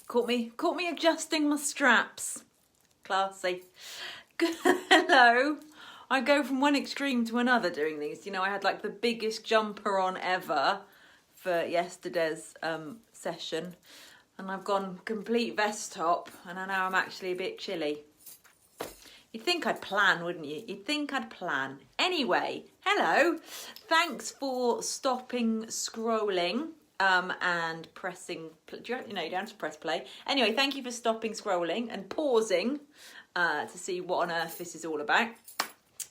Caught me adjusting my straps. Classy. Hello. I go from one extreme to another doing these. You know, I had like the biggest jumper on ever for yesterday's session, and I've gone complete vest top, and now I'm actually a bit chilly. You'd think I'd plan, wouldn't you? You'd think I'd plan. Anyway, hello. Thanks for stopping scrolling and pressing. You don't have to press play. Anyway, thank you for stopping scrolling and pausing to see what on earth this is all about.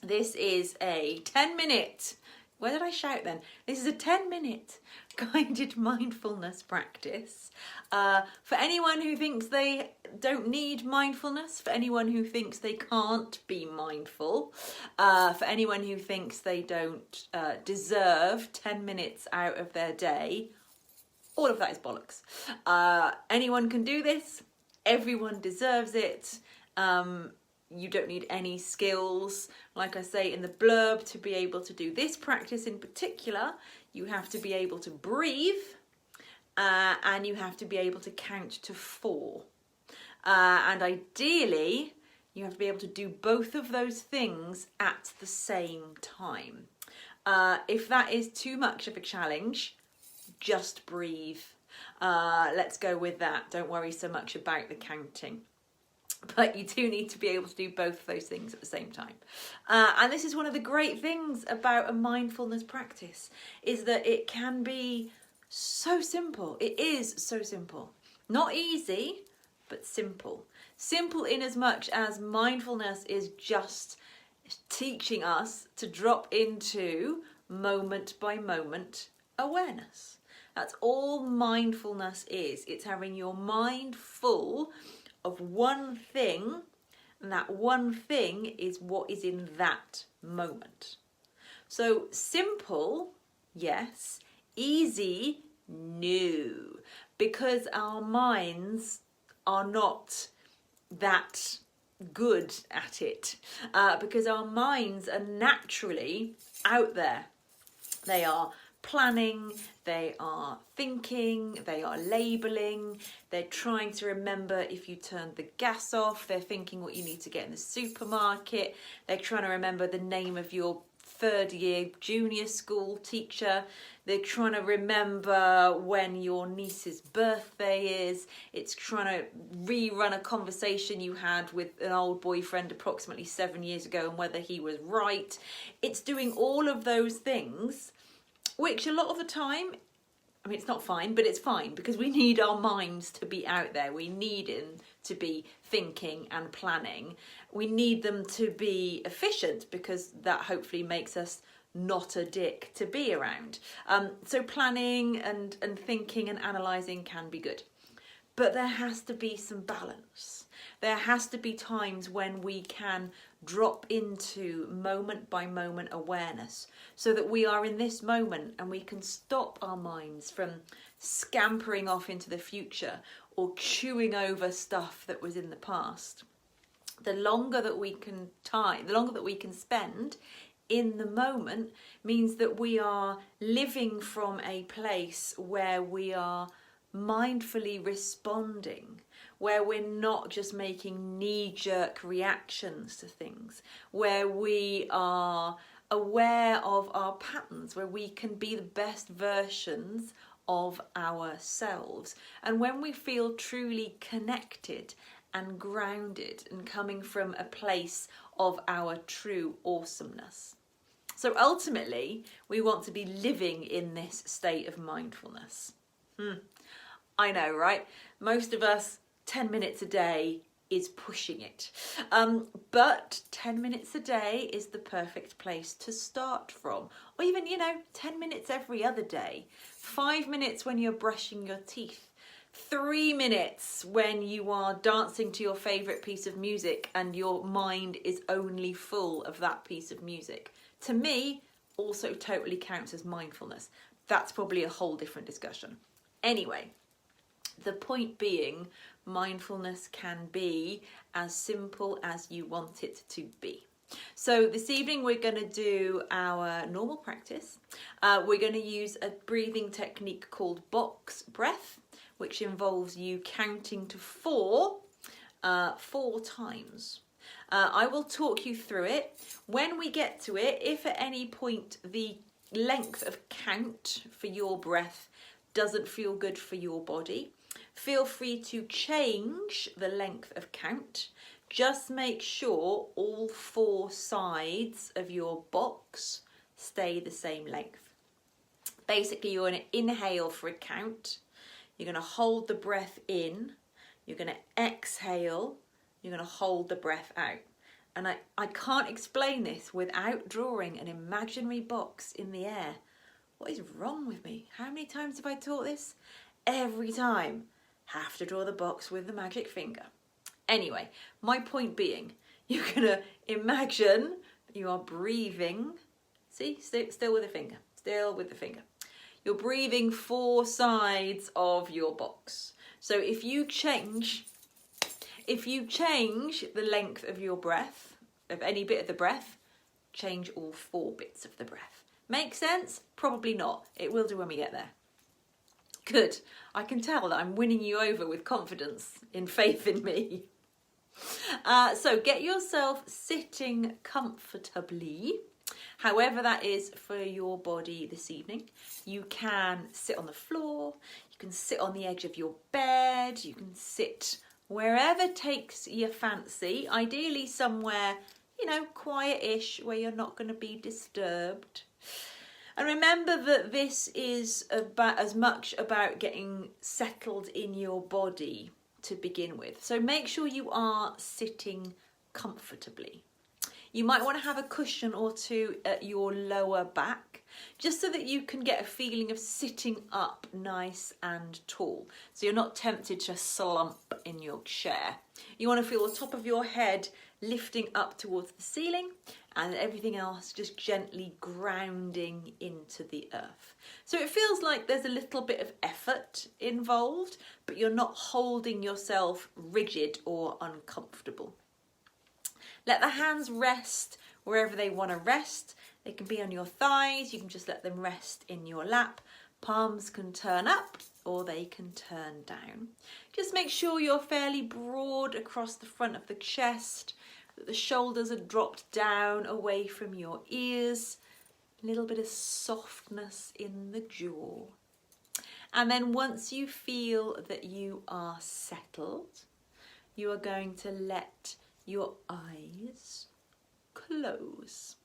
This is a 10-minute. Where did I shout then? This is a 10-minute guided mindfulness practice for anyone who thinks they don't need mindfulness, for anyone who thinks they can't be mindful, for anyone who thinks they don't deserve 10 minutes out of their day. All of that is bollocks. Anyone can do this. Everyone deserves it. You don't need any skills, like I say in the blurb, to be able to do this practice in particular. You have to be able to breathe and you have to be able to count to 4. And ideally, you have to be able to do both of those things at the same time. If that is too much of a challenge, just breathe. Let's go with that. Don't worry so much about the counting. But you do need to be able to do both of those things at the same time. And this is one of the great things about a mindfulness practice, is that it can be so simple. It is so simple. Not easy, but simple. Simple in as much as mindfulness is just teaching us to drop into moment by moment awareness. That's all mindfulness is. It's having your mind full of one thing, and that one thing is what is in that moment. So simple, yes. Easy, no. Because our minds are not that good at it. Because our minds are naturally out there. They are planning, they are thinking, they are labelling, they're trying to remember if you turned the gas off, they're thinking what you need to get in the supermarket, they're trying to remember the name of your third year junior school teacher, they're trying to remember when your niece's birthday is, it's trying to rerun a conversation you had with an old boyfriend approximately 7 years ago and whether he was right. It's doing all of those things, which a lot of the time, I mean, it's not fine, but it's fine because we need our minds to be out there. We need them to be thinking and planning. We need them to be efficient because that hopefully makes us not a dick to be around. So planning and thinking and analysing can be good. But there has to be some balance. There has to be times when we can drop into moment by moment awareness so that we are in this moment and we can stop our minds from scampering off into the future or chewing over stuff that was in the past. The longer that we can spend in the moment means that we are living from a place where we are mindfully responding, where we're not just making knee-jerk reactions to things, where we are aware of our patterns, where we can be the best versions of ourselves. And when we feel truly connected and grounded and coming from a place of our true awesomeness. So ultimately, we want to be living in this state of mindfulness. I know, right? Most of us, 10 minutes a day is pushing it. But 10 minutes a day is the perfect place to start from. Or even, 10 minutes every other day. 5 minutes when you're brushing your teeth. 3 minutes when you are dancing to your favourite piece of music and your mind is only full of that piece of music. To me, also totally counts as mindfulness. That's probably a whole different discussion. Anyway, the point being, mindfulness can be as simple as you want it to be. So this evening we're going to do our normal practice. We're going to use a breathing technique called box breath, which involves you counting to 4 times. I will talk you through it. When we get to it, if at any point the length of count for your breath doesn't feel good for your body, feel free to change the length of count. Just make sure all 4 sides of your box stay the same length. Basically, you're going to inhale for a count. You're going to hold the breath in. You're going to exhale. You're going to hold the breath out. And I can't explain this without drawing an imaginary box in the air. What is wrong with me? How many times have I taught this? Every time. Have to draw the box with the magic finger. Anyway, my point being, you're going to imagine you are breathing. See, still with the finger. Still with the finger. You're breathing 4 sides of your box. So if you change the length of your breath, of any bit of the breath, change all 4 bits of the breath. Make sense? Probably not. It will do when we get there. Good. I can tell that I'm winning you over with confidence, in faith in me. So get yourself sitting comfortably, however that is for your body this evening. You can sit on the floor, you can sit on the edge of your bed, you can sit wherever takes your fancy, ideally somewhere, quiet-ish where you're not going to be disturbed. And remember that this is about as much about getting settled in your body to begin with. So make sure you are sitting comfortably. You might want to have a cushion or 2 at your lower back, just so that you can get a feeling of sitting up nice and tall. So you're not tempted to slump in your chair. You want to feel the top of your head lifting up towards the ceiling and everything else just gently grounding into the earth. So it feels like there's a little bit of effort involved, but you're not holding yourself rigid or uncomfortable. Let the hands rest wherever they want to rest. They can be on your thighs, you can just let them rest in your lap. Palms can turn up or they can turn down. Just make sure you're fairly broad across the front of the chest, that the shoulders are dropped down away from your ears. A little bit of softness in the jaw. And then once you feel that you are settled, you are going to let your eyes close.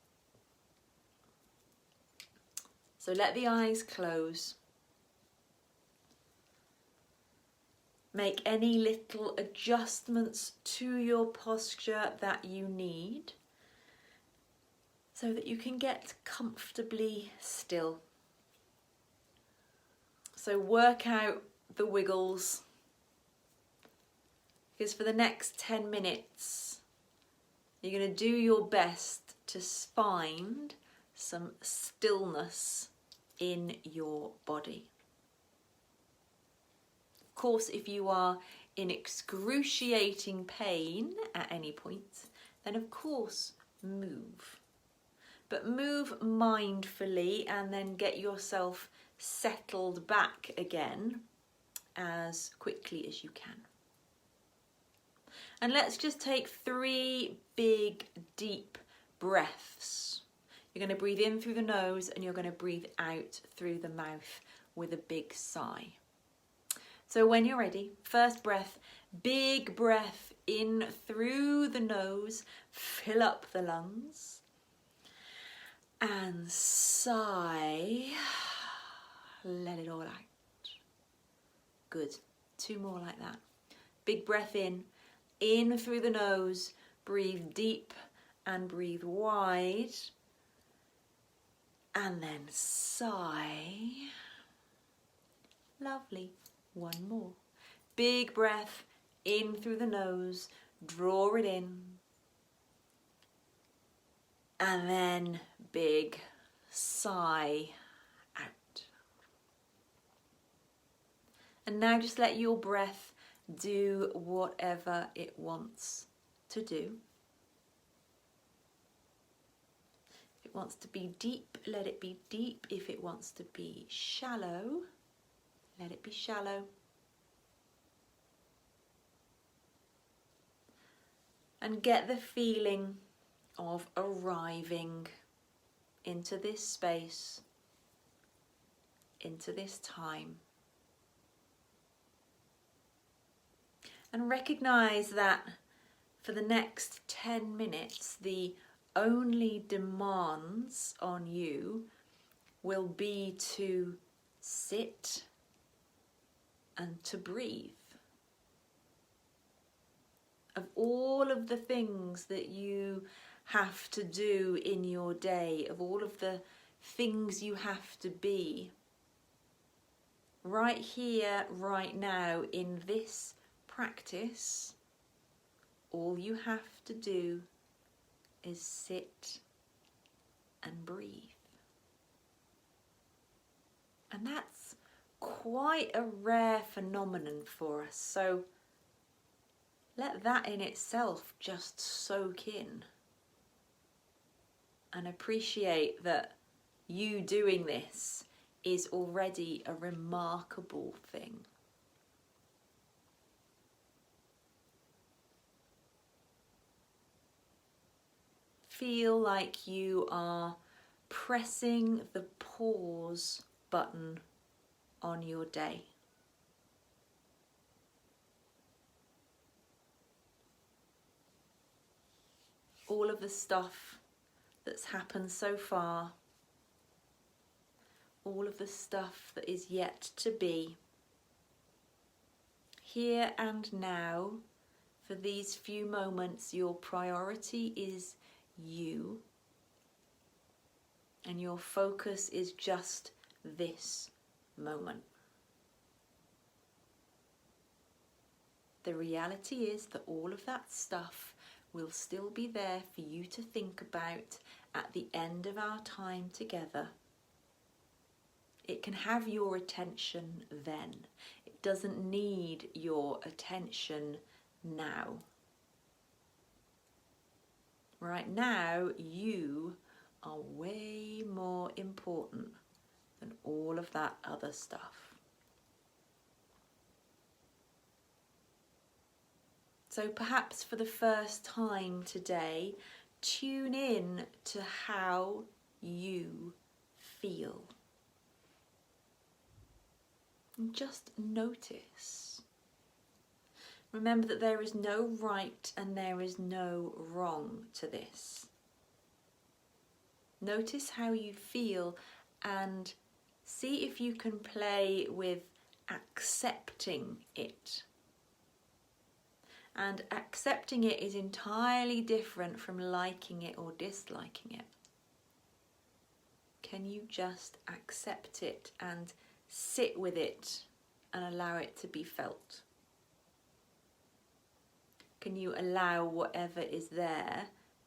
So let the eyes close. Make any little adjustments to your posture that you need so that you can get comfortably still. So work out the wiggles, because for the next 10 minutes you're going to do your best to find some stillness in your body. Of course, if you are in excruciating pain at any point, then of course move. But move mindfully and then get yourself settled back again as quickly as you can. And let's just take 3 big, deep breaths. You're going to breathe in through the nose and you're going to breathe out through the mouth with a big sigh. So when you're ready, first breath, big breath in through the nose, fill up the lungs, and sigh, let it all out. Good, 2 more like that. Big breath in through the nose, breathe deep and breathe wide, and then sigh. Lovely. 1 more. Big breath in through the nose, draw it in, and then big sigh out. And now just let your breath do whatever it wants to do. If it wants to be deep, let it be deep. If it wants to be shallow, let it be shallow. and get the feeling of arriving into this space, into this time. And recognize that for the next 10 minutes, the only demands on you will be to sit and to breathe. Of all of the things that you have to do in your day, of all of the things you have to be, right here, right now, in this practice, all you have to do is sit and breathe. And that's quite a rare phenomenon for us, so let that in itself just soak in. And appreciate that you doing this is already a remarkable thing. Feel like you are pressing the pause button on your day. All of the stuff that's happened so far, all of the stuff that is yet to be, here and now, for these few moments, your priority is you, and your focus is just this moment. The reality is that all of that stuff will still be there for you to think about at the end of our time together. It can have your attention then. It doesn't need your attention now. Right now, you are way more important than all of that other stuff. So perhaps for the first time today, tune in to how you feel. And just notice. Remember that there is no right and there is no wrong to this. Notice how you feel and see if you can play with accepting it. And accepting it is entirely different from liking it or disliking it. Can you just accept it and sit with it and allow it to be felt? Can you allow whatever is there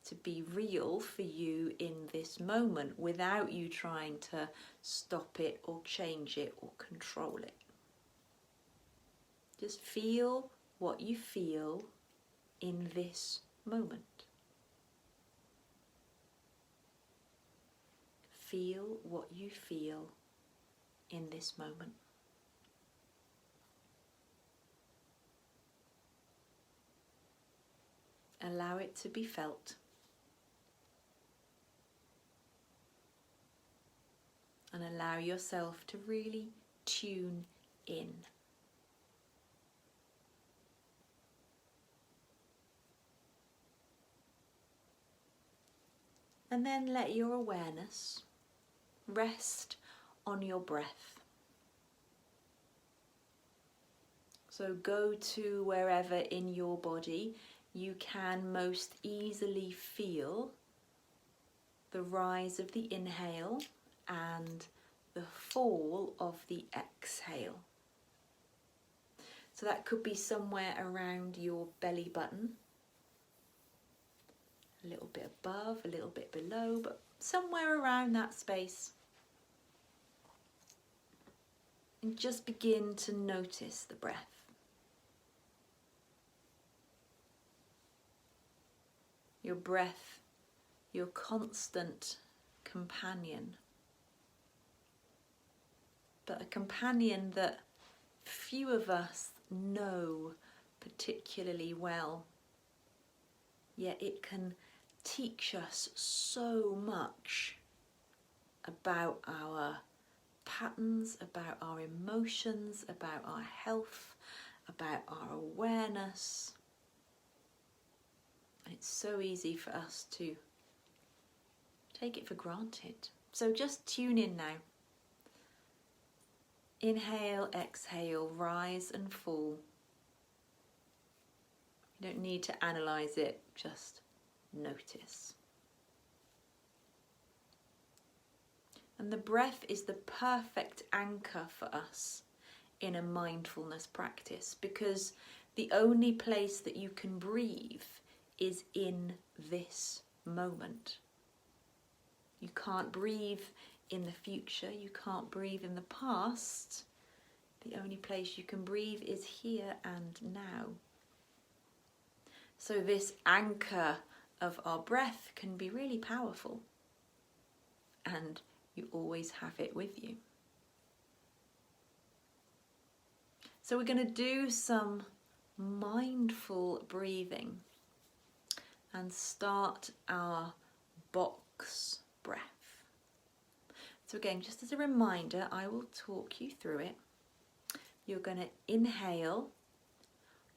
to be real for you in this moment without you trying to stop it or change it or control it? Just feel what you feel in this moment. Feel what you feel in this moment. Allow it to be felt. And allow yourself to really tune in. And then let your awareness rest on your breath. So go to wherever in your body you can most easily feel the rise of the inhale and the fall of the exhale. So that could be somewhere around your belly button. A little bit above, a little bit below, but somewhere around that space. And just begin to notice the breath. Your breath, your constant companion. But a companion that few of us know particularly well. yet it can teach us so much about our patterns, about our emotions, about our health, about our awareness. It's so easy for us to take it for granted. So just tune in now. Inhale, exhale, rise and fall. You don't need to analyse it, just notice. And the breath is the perfect anchor for us in a mindfulness practice, because the only place that you can breathe is in this moment. You can't breathe in the future, you can't breathe in the past. The only place you can breathe is here and now. So this anchor of our breath can be really powerful, and you always have it with you. So we're going to do some mindful breathing and start our box breath. So again, just as a reminder, I will talk you through it. You're going to inhale,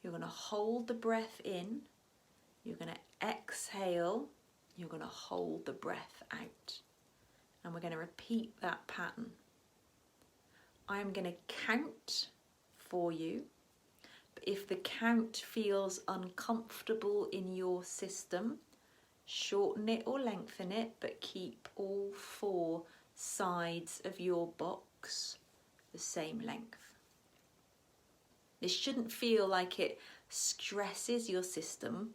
you're going to hold the breath in, you're going to exhale, you're going to hold the breath out. And we're going to repeat that pattern. I'm going to count for you, but if the count feels uncomfortable in your system, shorten it or lengthen it, but keep all 4 sides of your box the same length. This shouldn't feel like it stresses your system.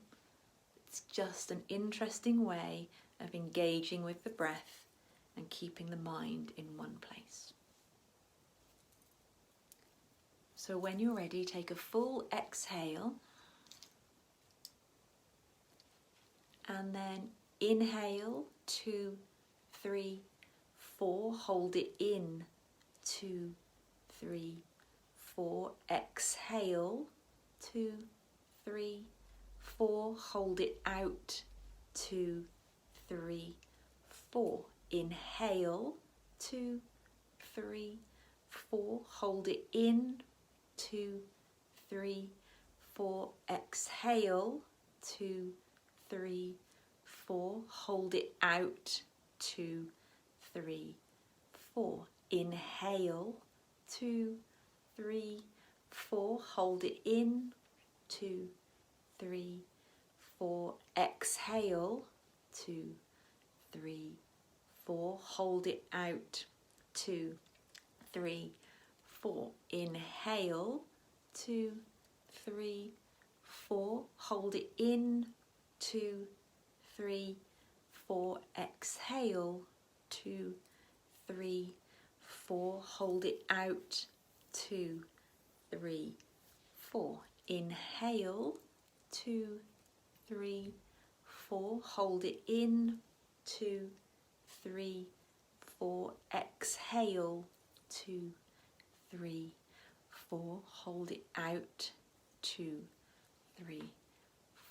It's just an interesting way of engaging with the breath and keeping the mind in one place. So when you're ready, take a full exhale and then inhale 2, 3, 4, hold it in 2, 3, 4, exhale 2, 3, 4, hold it out 2, 3, 4, inhale 2, 3, 4, hold it in 2, 3, 4, exhale 2, 3, 4, hold it out 2, 3, 4, inhale 2, 3, 4, hold it in 2, 3, 4, exhale 2, 3, 4, hold it out 2, 3, 4, inhale 2, 3, 4, hold it in 2, 3, 4, exhale 2, 3, 4, hold it out 2, 3, 4, inhale 2, 3, 4, hold it in 2, 3, 4, exhale 2, 3, 4, hold it out 2, 3,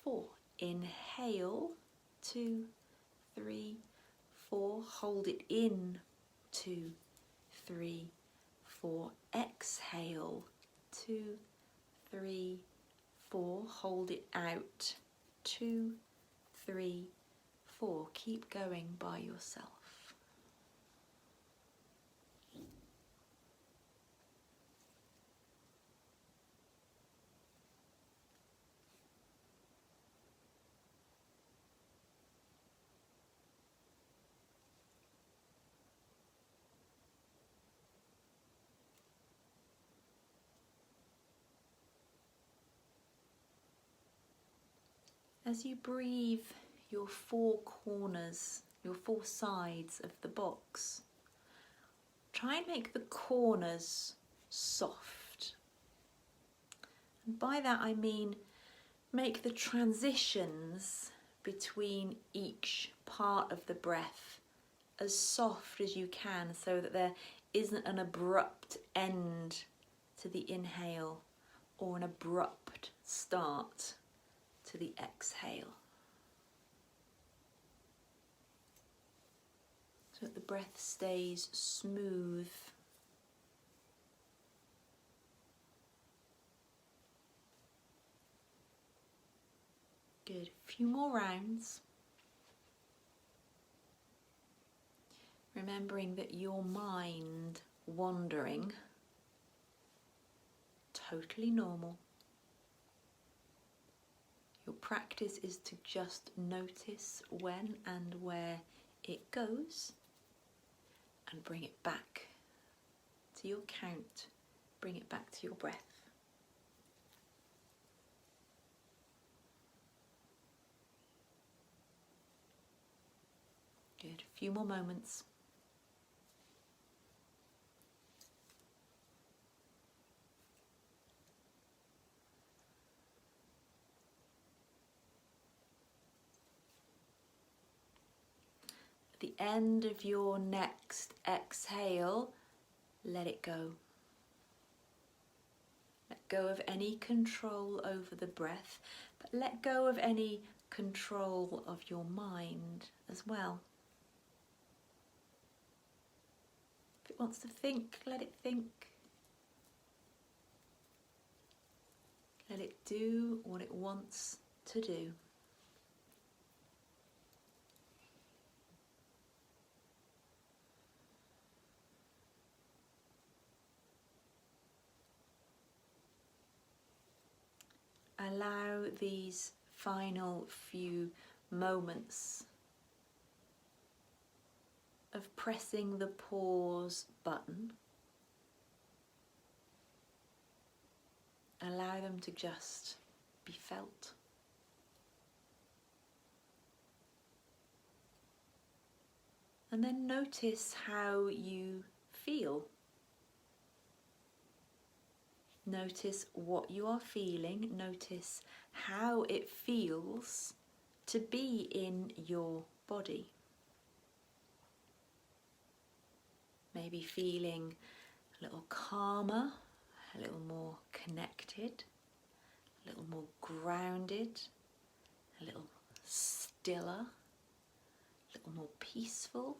4, inhale 2, 3, 4, hold it in 2, 3, 4, exhale 2, 3, 4, hold it out 2, 3, 4. Keep going by yourself. As you breathe your 4 corners, your 4 sides of the box, try and make the corners soft. And by that I mean make the transitions between each part of the breath as soft as you can, so that there isn't an abrupt end to the inhale or an abrupt start to the exhale. so that the breath stays smooth. Good. A few more rounds. Remembering that your mind wandering, totally normal. Your practice is to just notice when and where it goes and bring it back to your count, bring it back to your breath. Good. A few more moments. At the end of your next exhale, let it go. Let go of any control over the breath, but let go of any control of your mind as well. If it wants to think, let it think. Let it do what it wants to do. Allow these final few moments of pressing the pause button. Allow them to just be felt. And then notice how you feel. Notice what you are feeling. Notice how it feels to be in your body. Maybe feeling a little calmer, a little more connected, a little more grounded, a little stiller, a little more peaceful.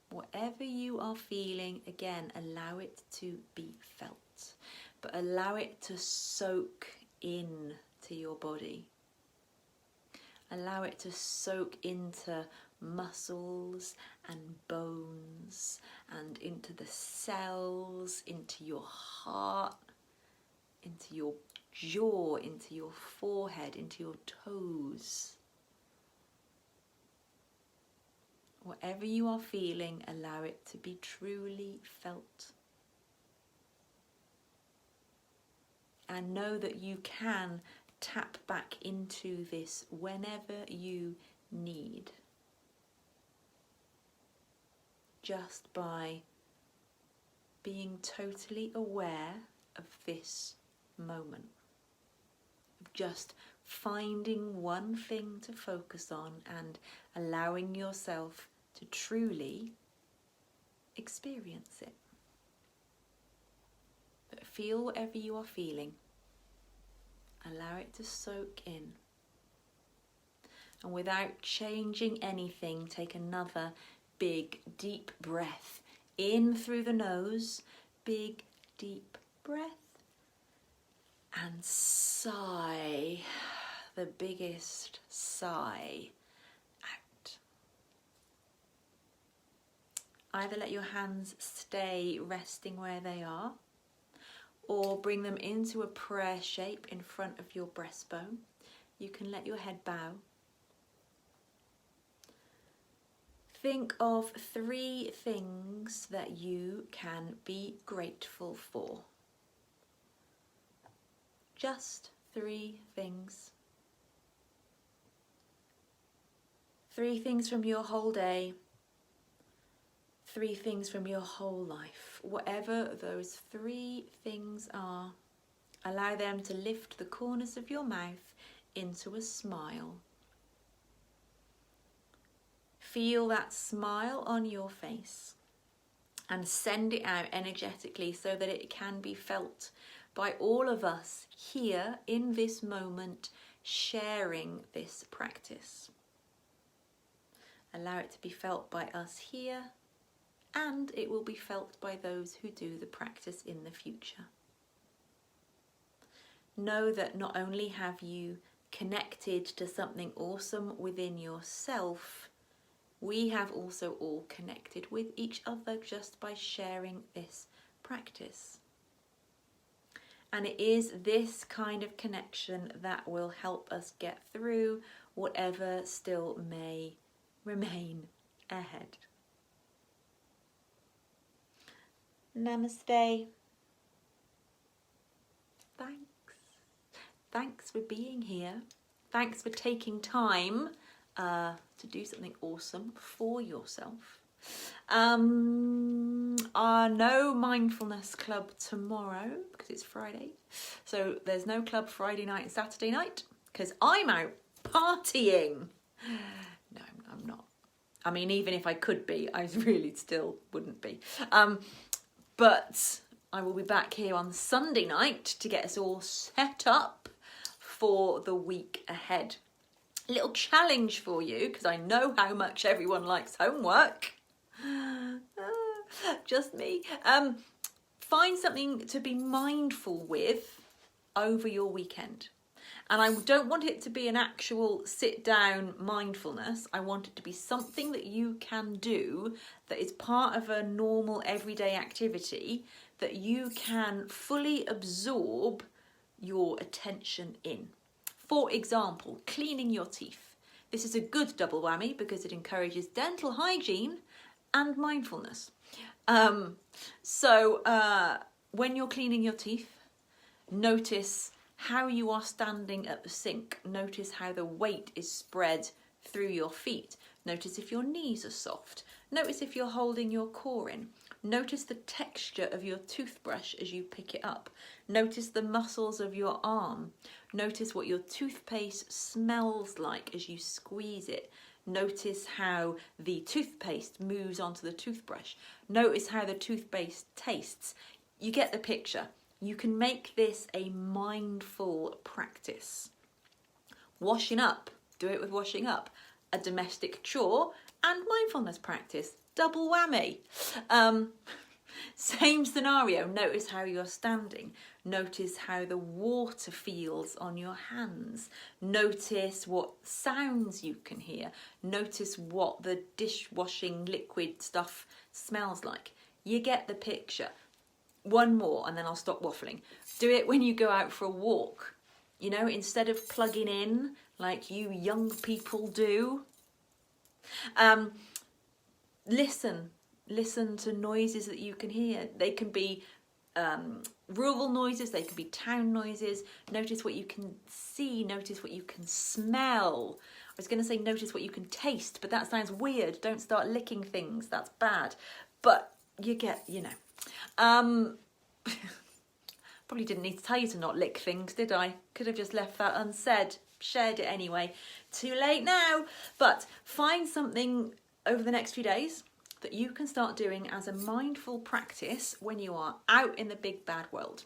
Whatever you are feeling, again, allow it to be felt, but allow it to soak in to your body. Allow it to soak into muscles and bones and into the cells, into your heart, into your jaw, into your forehead, into your toes. Whatever you are feeling, allow it to be truly felt. And know that you can tap back into this whenever you need. Just by being totally aware of this moment. Of just finding one thing to focus on and allowing yourself to truly experience it. But feel whatever you are feeling. Allow it to soak in. And without changing anything, take another big, deep breath in through the nose. Big, deep breath. And sigh. The biggest sigh out. Either let your hands stay resting where they are, or bring them into a prayer shape in front of your breastbone. You can let your head bow. Think of 3 things that you can be grateful for. Just 3 things. 3 things from your whole day. 3 things from your whole life. Whatever those 3 things are, allow them to lift the corners of your mouth into a smile. Feel that smile on your face and send it out energetically so that it can be felt by all of us here in this moment, sharing this practice. Allow it to be felt by us here, and it will be felt by those who do the practice in the future. Know that not only have you connected to something awesome within yourself, we have also all connected with each other just by sharing this practice. And it is this kind of connection that will help us get through whatever still may remain ahead. Namaste. Thanks for being here. Thanks for taking time to do something awesome for yourself. No mindfulness club tomorrow because it's Friday. So there's no club Friday night and Saturday night because I'm out partying. No, I'm not. I mean, even if I could be, I really still wouldn't be. But I will be back here on Sunday night to get us all set up for the week ahead. A little challenge for you, because I know how much everyone likes homework. Just me. Find something to be mindful with over your weekend. And I don't want it to be an actual sit-down mindfulness. I want it to be something that you can do that is part of a normal everyday activity that you can fully absorb your attention in. For example, cleaning your teeth. This is a good double whammy because it encourages dental hygiene and mindfulness. When you're cleaning your teeth, notice how you are standing at the sink. Notice how the weight is spread through your feet. Notice if your knees are soft. Notice if you're holding your core in. Notice the texture of your toothbrush as you pick it up. Notice the muscles of your arm. Notice what your toothpaste smells like as you squeeze it. Notice how the toothpaste moves onto the toothbrush. Notice how the toothpaste tastes. You get the picture. You can make this a mindful practice. Washing up, do it with washing up. A domestic chore and mindfulness practice. Double whammy. Same scenario. Notice how you're standing. Notice how the water feels on your hands. Notice what sounds you can hear. Notice what the dishwashing liquid stuff smells like. You get the picture. One more and then I'll stop waffling. Do it when you go out for a walk. You know, instead of plugging in like you young people do. Listen to noises that you can hear. They can be rural noises, they can be town noises. Notice what you can see, notice what you can smell. I was going to say notice what you can taste, but that sounds weird. Don't start licking things, that's bad. But you get, you know. Probably didn't need to tell you to not lick things, did I? Could have just left that unsaid. Shared it anyway. Too late now. But find something over the next few days that you can start doing as a mindful practice when you are out in the big bad world.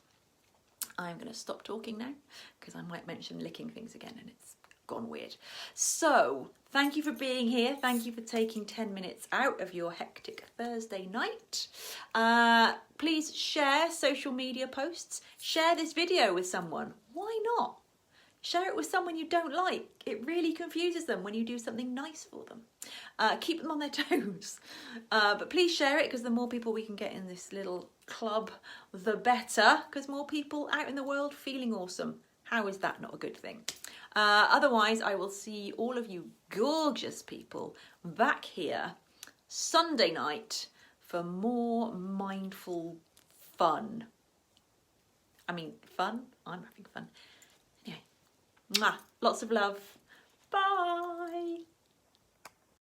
I'm going to stop talking now because I might mention licking things again and it's gone weird. So thank you for being here. Thank you for taking 10 minutes out of your hectic Thursday night. Please share social media posts. Share this video with someone. Why not? Share it with someone you don't like. It really confuses them when you do something nice for them. Keep them on their toes. But please share it because the more people we can get in this little club, the better. Because more people out in the world feeling awesome. How is that not a good thing? Otherwise, I will see all of you gorgeous people back here Sunday night for more mindful fun. I mean, fun? I'm having fun. Anyway, mwah, lots of love. Bye.